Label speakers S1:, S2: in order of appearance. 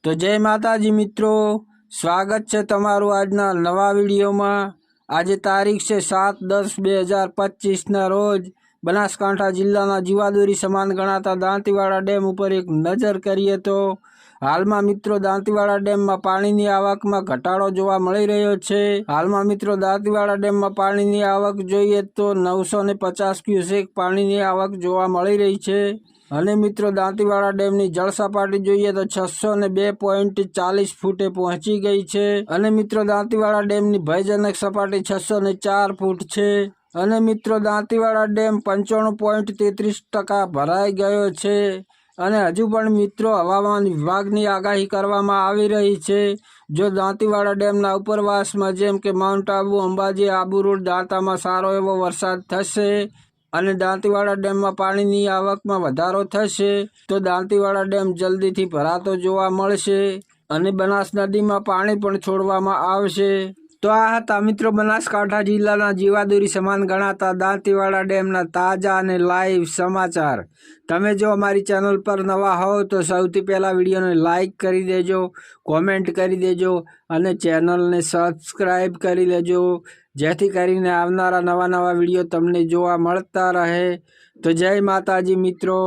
S1: तो जय माताजी मित्रों, स्वागत है तमारू आजना नवा विडियो में। आज तारीख से 7/10/2025 ना रोज बनासकांठा जिल्लाना जीवादोरी समान गणाता दांतीवाड़ा डेम पर एक नजर करिए तो हाल में मित्रों दांतीवाड़ा डेम में पानी की आवक में घटाड़ो जोवा मळी रह्यो छे। हाल में मित्रों दांतीवाड़ा डेम में पानी की आवक जोईए तो 950 क्यूसेक पानी की आवक जोवा मळी रही छे। અને મિત્રો દાંતીવાડા ડેમની જળ સપાટી જોઈએ તો 602.40 ફૂટે પહોંચી ગઈ છે અને મિત્રો દાંતીવાડા ડેમની ભયજનક સપાટી 604 ફૂટ છે અને મિત્રો દાંતીવાડા ડેમ 95.33% ભરાઈ ગયો છે અને હજુ પણ મિત્રો હવામાન વિભાગની આગાહી કરવામાં આવી રહી છે। જો દાંતીવાડા ડેમના ઉપરવાસમાં જેમ કે માઉન્ટ આબુ, અંબાજી, આબુ રોડ, દાંતામાં સારો એવો વરસાદ થશે અને દાંતીવાડા ડેમમાં પાણીની આવકમાં વધારો થશે તો દાંતીવાડા ડેમ જલ્દીથી ભરાતો જોવા મળશે અને બનાસ નદીમાં પાણી પણ છોડવામાં આવશે। તો આ હતા મિત્રો બનાસકાંઠા જિલ્લાના જીવાદોરી સમાન ગણાતા દાંતીવાડા ડેમના તાજા અને લાઈવ સમાચાર। તમે જો અમારી ચેનલ પર નવા હો તો સૌથી પહેલા વિડીયોને લાઈક કરી દેજો, કોમેન્ટ કરી દેજો અને ચેનલને સબસ્ક્રાઈબ કરી લેજો, જેથી કરીને આવનારા નવા વિડીયો તમને જોવા મળતા રહે। તો જય માતાજી મિત્રો।